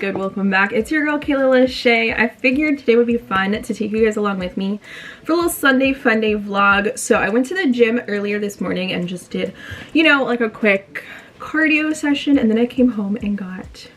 good? Welcome back. It's your girl Kayla Lashae. I figured today would be fun to take you guys along with me for a little Sunday fun day vlog. So I went to the gym earlier this morning and just did, you know, like a quick cardio session, and then I came home and got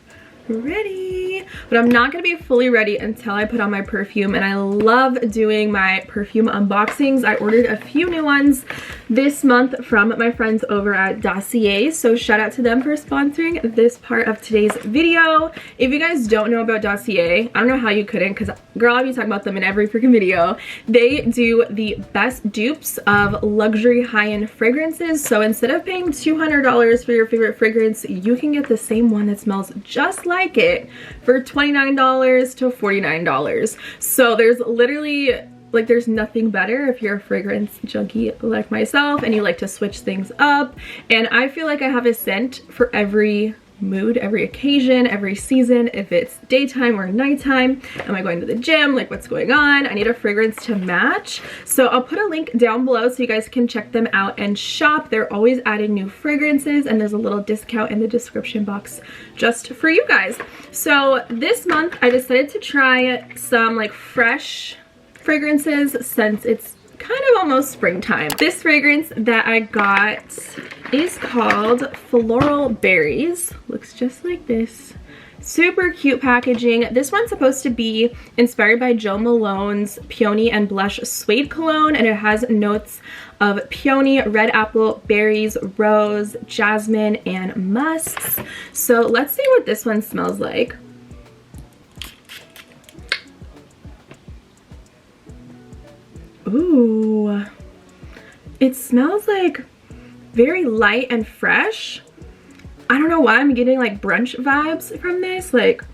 ready, but I'm not gonna be fully ready until I put on my perfume. And I love doing my perfume unboxings. I ordered a few new ones this month from my friends over at Dossier, so shout out to them for sponsoring this part of today's video. If you guys don't know about Dossier, I don't know how you couldn't, because girl, I'll be talking about them in every freaking video. They do the best dupes of luxury high-end fragrances. So instead of paying $200 for your favorite fragrance, you can get the same one that smells just like it for $29 to $49. So there's literally, like, there's nothing better if you're a fragrance junkie like myself and you like to switch things up. And I feel like I have a scent for every mood, every occasion, every season. If it's daytime or nighttime, am I going to the gym, like what's going on, I need a fragrance to match. So I'll put a link down below so you guys can check them out and shop. They're always adding new fragrances, and there's a little discount in the description box just for you guys. So this month I decided to try some like fresh fragrances since it's kind of almost springtime. This fragrance that I got is called Floral Berries. Looks just like this. Super cute packaging. This one's supposed to be inspired by Jo Malone's Peony and Blush Suede Cologne, and it has notes of peony, red apple, berries, rose, jasmine, and musks. So let's see what this one smells like. Ooh, it smells like very light and fresh. I don't know why I'm getting like brunch vibes from this, like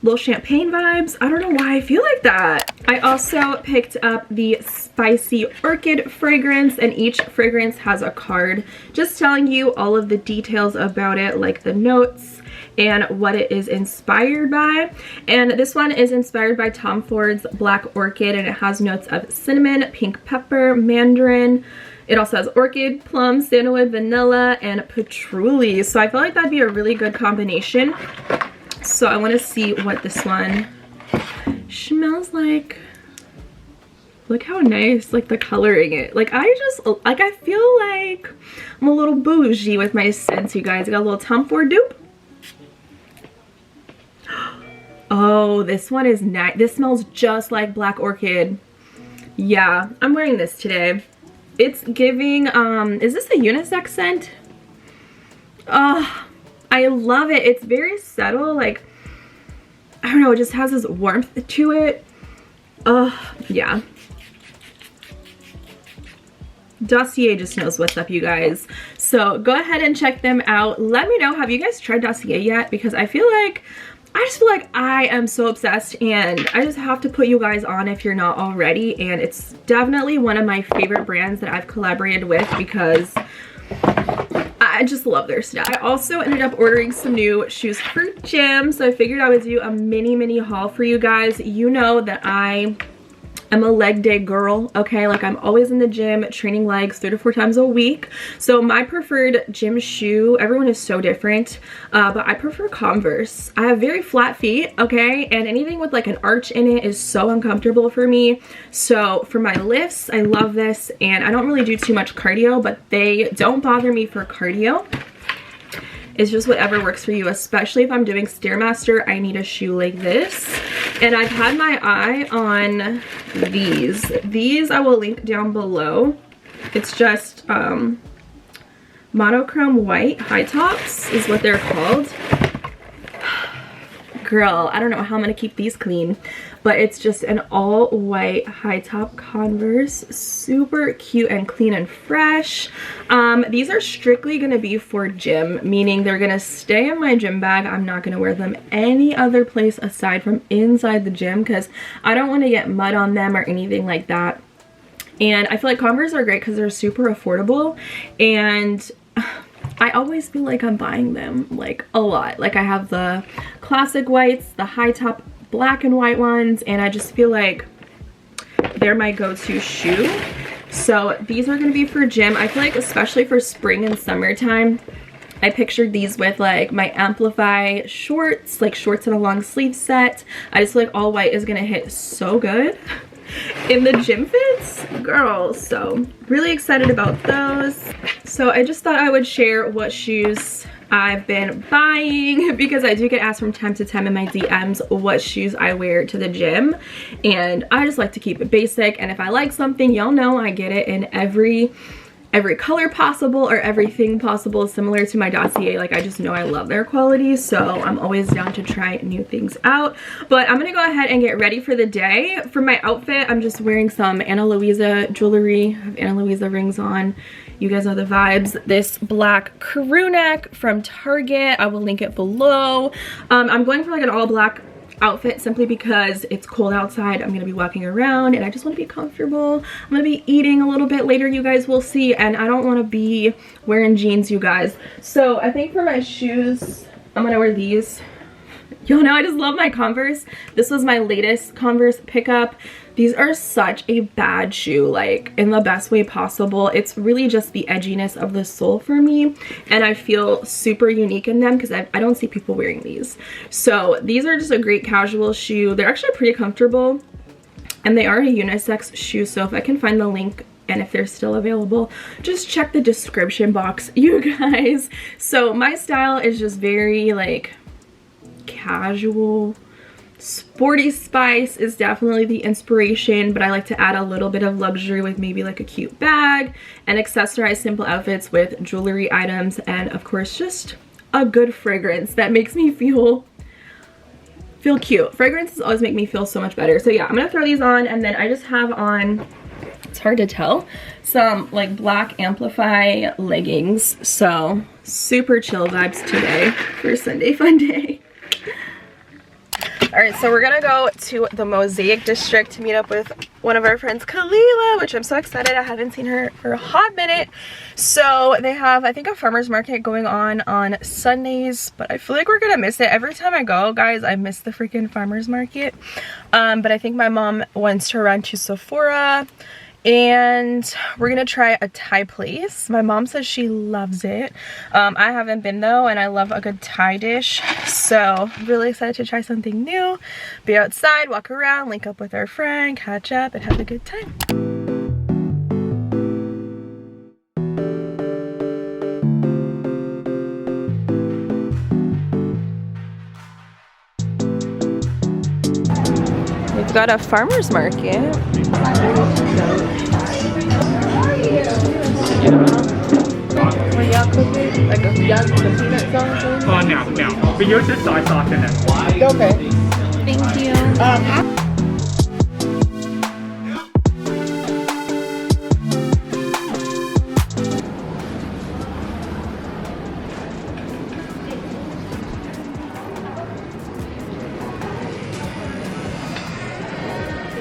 little champagne vibes. I don't know why I feel like that. I also picked up the Spicy Orchid fragrance, and each fragrance has a card just telling you all of the details about it, like the notes and what it is inspired by. And this one is inspired by Tom Ford's Black Orchid, and it has notes of cinnamon, pink pepper, mandarin. It also has orchid, plum, sandalwood, vanilla, and patchouli. So I feel like that'd be a really good combination. So I want to see what this one smells like. Look how nice, like the coloring it. Like I feel like I'm a little bougie with my scents, you guys. I got a little Tom Ford dupe. Oh, this one is nice. This smells just like Black Orchid. Yeah, I'm wearing this today. It's giving, is this a unisex scent? Oh, I love it. It's very subtle, like, I don't know, it just has this warmth to it. Oh, yeah. Dossier just knows what's up, you guys. So go ahead and check them out. Let me know, have you guys tried Dossier yet? Because I just feel like I am so obsessed, and I just have to put you guys on if you're not already. And it's definitely one of my favorite brands that I've collaborated with because I just love their stuff. I also ended up ordering some new shoes for gym, so I figured I would do a mini haul for you guys. You know that I am a leg day girl, okay? Like I'm always in the gym training legs 3 to 4 times a week. So my preferred gym shoe, everyone is so different, but I prefer Converse. I have very flat feet, okay? And anything with like an arch in it is so uncomfortable for me. So for my lifts, I love this, and I don't really do too much cardio, but they don't bother me for cardio. It's just whatever works for you, especially if I'm doing Stairmaster, I need a shoe like this. And I've had my eye on these. These I will link down below. It's just monochrome white high tops is what they're called. Girl, I don't know how I'm gonna keep these clean, but it's just an all white high top Converse. Super cute and clean and fresh. These are strictly gonna be for gym, meaning they're gonna stay in my gym bag. I'm not gonna wear them any other place aside from inside the gym because I don't want to get mud on them or anything like that. And I feel like Converse are great because they're super affordable, and I always feel like I'm buying them like a lot. Like I have the classic whites, the high top black and white ones, and I just feel like they're my go-to shoe. So these are going to be for gym. I feel like especially for spring and summertime, I pictured these with like my Amplify shorts, like shorts and a long sleeve set. I just feel like all white is gonna hit so good in the gym fits, girl. So really excited about those. So I just thought I would share what shoes I've been buying, because I do get asked from time to time in my DMs what shoes I wear to the gym, and I just like to keep it basic. And if I like something, y'all know I get it in every color possible or everything possible, similar to my Dossier. Like, I just know I love their quality, so I'm always down to try new things out. But I'm gonna go ahead and get ready for the day. For my outfit, I'm just wearing some Ana Luisa jewelry. I have Ana Luisa rings on. You guys know the vibes. This black crew neck from Target. I will link it below. I'm going for like an all black outfit simply because it's cold outside. I'm gonna be walking around and I just want to be comfortable. I'm gonna be eating a little bit later, you guys will see, and I don't want to be wearing jeans, you guys. So I think for my shoes, I'm gonna wear these. Y'all know I just love my Converse. This was my latest Converse pickup. These are such a bad shoe, like in the best way possible. It's really just the edginess of the sole for me, and I feel super unique in them because I don't see people wearing these. So these are just a great casual shoe. They're actually pretty comfortable, and they are a unisex shoe. So if I can find the link and if they're still available, just check the description box, you guys. So my style is just very like casual. Sporty spice is definitely the inspiration, but I like to add a little bit of luxury with maybe like a cute bag and accessorize simple outfits with jewelry items, and of course just a good fragrance that makes me feel cute. Fragrances always make me feel so much better. So yeah, I'm gonna throw these on, and then I just have on, it's hard to tell, some like black Amplify leggings. So super chill vibes today for Sunday fun day. All right, so we're gonna go to the Mosaic District to meet up with one of our friends, Kayla, which I'm so excited. I haven't seen her for a hot minute. So they have, I think, a farmer's market going on Sundays, but I feel like we're gonna miss it. Every time I go, guys, I miss the freaking farmer's market. But I think my mom wants to run to Sephora, and we're gonna try a Thai place. My mom says she loves it. I haven't been though, and I love a good Thai dish. So really excited to try something new, be outside, walk around, link up with our friend, catch up, and have a good time. We've got a farmer's market. What y'all cooking? Like a young peanut sauce? Oh, no. We use this soy sauce in it. Okay. Thank you.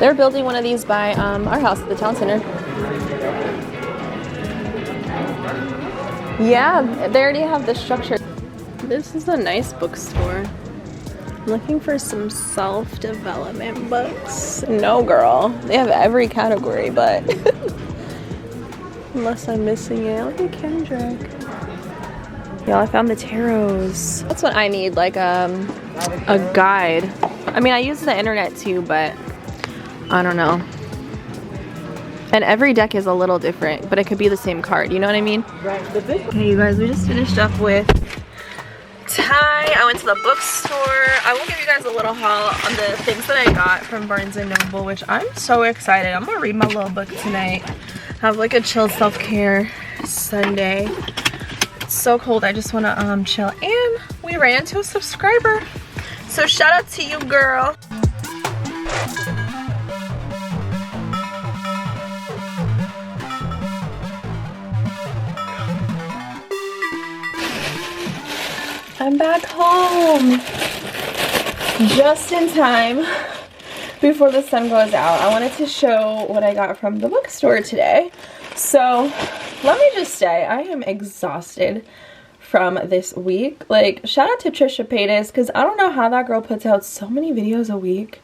They're building one of these by our house at the town center. Yeah, they already have the structure. This is a nice bookstore. I'm looking for some self-development books. No, girl. They have every category, but unless I'm missing it. Look at Kendrick. Y'all, I found the tarots. That's what I need, like a guide. I mean, I use the internet too, but I don't know. And every deck is a little different, but it could be the same card, you know what I mean? Right. Okay, you guys, we just finished up with Thai. I went to the bookstore. I will give you guys a little haul on the things that I got from Barnes & Noble, which I'm so excited. I'm gonna read my little book tonight. Have like a chill self-care Sunday. It's so cold, I just wanna chill. And we ran into a subscriber. So shout out to you, girl. I'm back home just in time before the sun goes out. I wanted to show what I got from the bookstore today. So let me just say, I am exhausted from this week. Like, shout out to Trisha Paytas, because I don't know how that girl puts out so many videos a week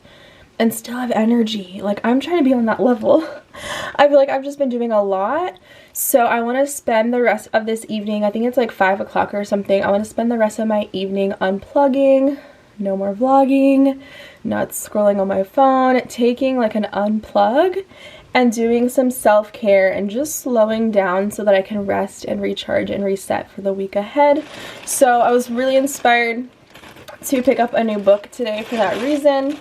and still have energy. Like, I'm trying to be on that level. I feel like I've just been doing a lot. So I want to spend the rest of this evening, I think it's like 5 o'clock or something. I want to spend the rest of my evening unplugging, no more vlogging, not scrolling on my phone, taking like an unplug and doing some self-care and just slowing down so that I can rest and recharge and reset for the week ahead. So I was really inspired to pick up a new book today for that reason.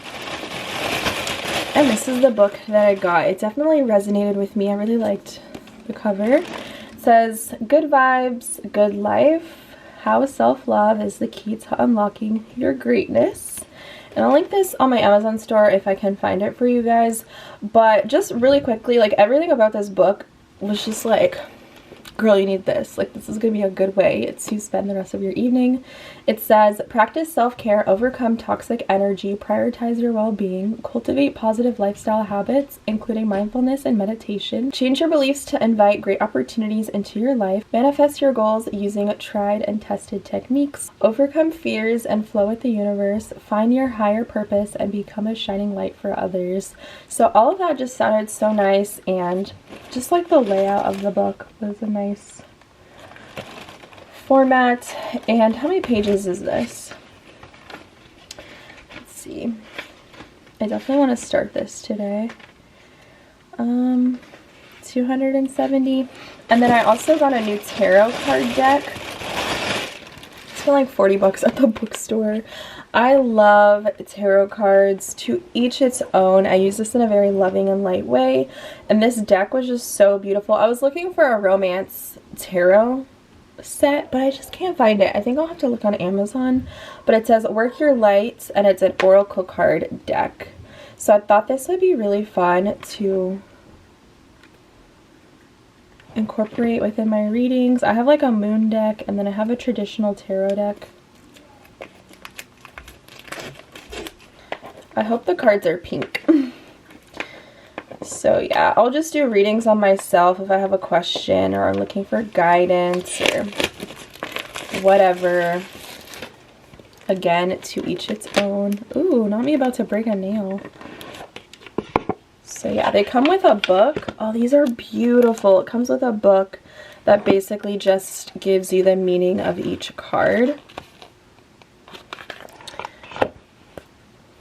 And this is the book that I got. It definitely resonated with me. I really liked the cover. It says, "Good vibes, good life. How self-love is the key to unlocking your greatness." And I'll link this on my Amazon store if I can find it for you guys. But just really quickly, like, everything about this book was just like, girl, you need this. Like, this is gonna be a good way to spend the rest of your evening. It says, practice self-care, overcome toxic energy, prioritize your well-being, cultivate positive lifestyle habits, including mindfulness and meditation, change your beliefs to invite great opportunities into your life, manifest your goals using tried and tested techniques, overcome fears and flow with the universe, find your higher purpose, and become a shining light for others. So all of that just sounded so nice, and just like the layout of the book was a nice format. And how many pages is this? Let's see. I definitely want to start this today. 270. And then I also got a new tarot card deck. It's been like 40 bucks at the bookstore. I love tarot cards, to each its own. I use this in a very loving and light way, and this deck was just so beautiful. I was looking for a romance tarot set, but I just can't find it. I think I'll have to look on Amazon, but it says work your light, and it's an oracle card deck. So I thought this would be really fun to incorporate within my readings. I have like a moon deck, and then I have a traditional tarot deck. I hope the cards are pink. So yeah, I'll just do readings on myself if I have a question or I'm looking for guidance or whatever. Again, to each its own. Ooh, not me about to break a nail. So yeah, they come with a book. Oh, these are beautiful. It comes with a book that basically just gives you the meaning of each card.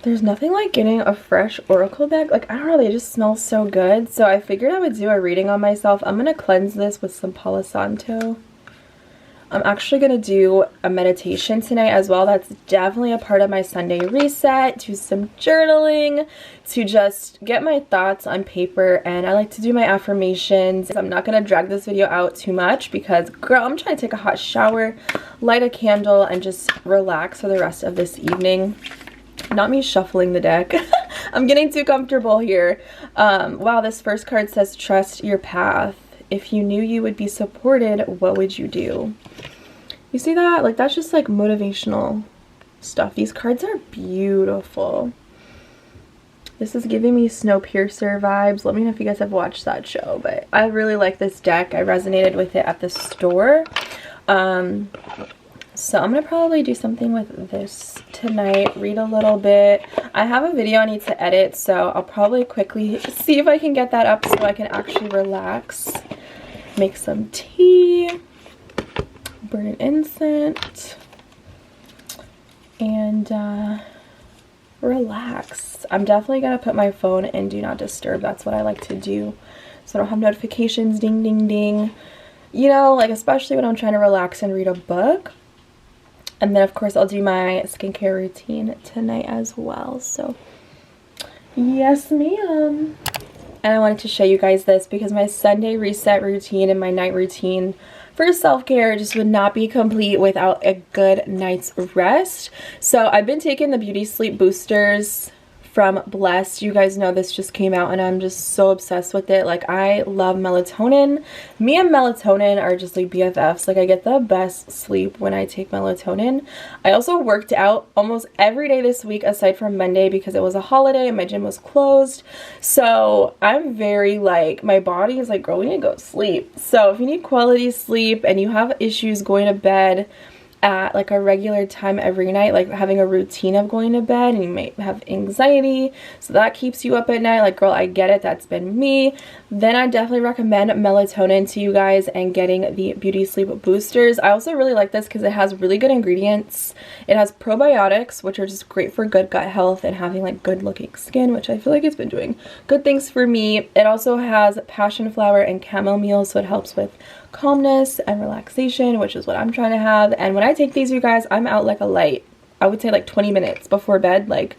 There's nothing like getting a fresh oracle deck. Like, I don't know, they just smell so good. So I figured I would do a reading on myself. I'm going to cleanse this with some Palo Santo. I'm actually going to do a meditation tonight as well. That's definitely a part of my Sunday reset. Do some journaling to just get my thoughts on paper. And I like to do my affirmations. I'm not going to drag this video out too much because, girl, I'm trying to take a hot shower, light a candle, and just relax for the rest of this evening. Not me shuffling the deck. I'm getting too comfortable here. Wow, this first card says trust your path. If you knew you would be supported, what would you do? You see that? Like, that's just like motivational stuff. These cards are beautiful. This is giving me Snowpiercer vibes. Let me know if you guys have watched that show, but I really like this deck. I resonated with it at the store. So I'm going to probably do something with this tonight, read a little bit. I have a video I need to edit, so I'll probably quickly see if I can get that up so I can actually relax. Make some tea, burn an incense, and relax. I'm definitely going to put my phone in Do Not Disturb. That's what I like to do, so I don't have notifications, ding, ding, ding. You know, like, especially when I'm trying to relax and read a book. And then, of course, I'll do my skincare routine tonight as well. So, yes, ma'am. And I wanted to show you guys this because my Sunday reset routine and my night routine for self-care just would not be complete without a good night's rest. So, I've been taking the Beauty Sleep Boosters from Blessed. You guys know this just came out and I'm just so obsessed with it. Like, I love melatonin. Me and melatonin are just like BFFs. Like, I get the best sleep when I take melatonin. I also worked out almost every day this week aside from Monday because it was a holiday and my gym was closed. So I'm very like, my body is like, girl, we need to go to sleep. So if you need quality sleep and you have issues going to bed at like a regular time every night, like having a routine of going to bed, and you might have anxiety, so that keeps you up at night, like girl, I get it, that's been me, then I definitely recommend melatonin to you guys and getting the Beauty Sleep Boosters. I also really like this because it has really good ingredients. It has probiotics, which are just great for good gut health and having like good looking skin, which I feel like it's been doing good things for me. It also has passion flower and chamomile, so it helps with calmness and relaxation, which is what I'm trying to have. And when I take these, you guys, I'm out like a light. I would say like 20 minutes before bed, like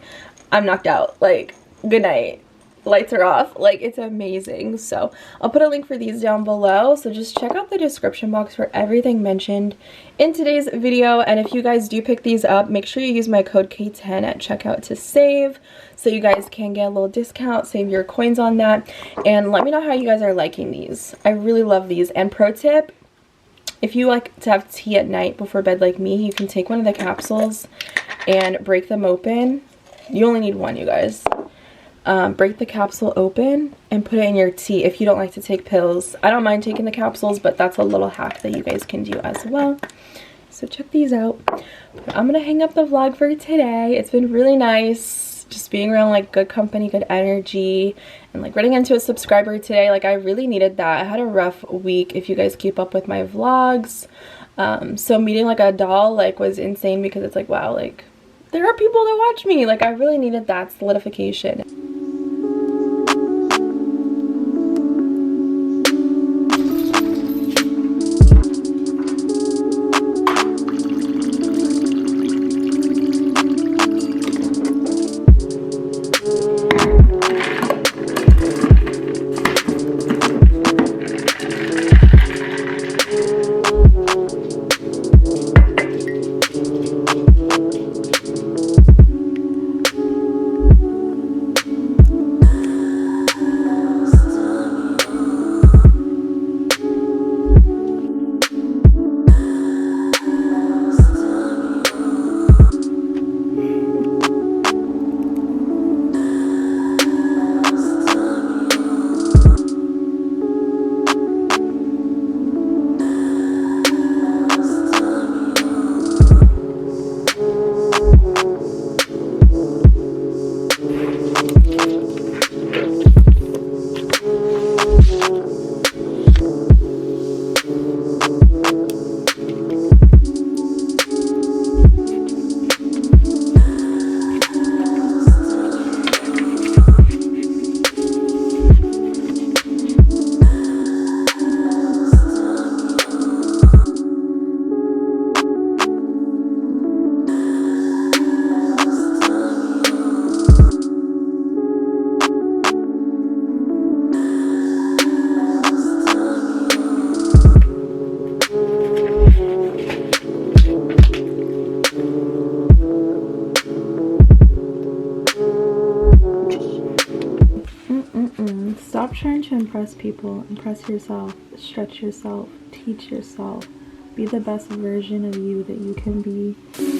I'm knocked out, like good night, lights are off. Like it's amazing. So I'll put a link for these down below, so just check out the description box for everything mentioned in today's video. And if you guys do pick these up, make sure you use my code K10 at checkout to save, so you guys can get a little discount, save your coins on that. And let me know how you guys are liking these. I really love these. And pro tip, if you like to have tea at night before bed like me, you can take one of the capsules and break them open. You only need one, you guys. Break the capsule open and put it in your tea if you don't like to take pills. I don't mind taking the capsules, but that's a little hack that you guys can do as well. So check these out. But I'm gonna hang up the vlog for today. It's been really nice just being around like good company, good energy, and like running into a subscriber today. Like I really needed that. I had a rough week, if you guys keep up with my vlogs. So meeting like a doll like was insane, because it's like, wow, like there are people that watch me. Like I really needed that solidification. Stop trying to impress people. Impress yourself. Stretch yourself. Teach yourself. Be the best version of you that you can be.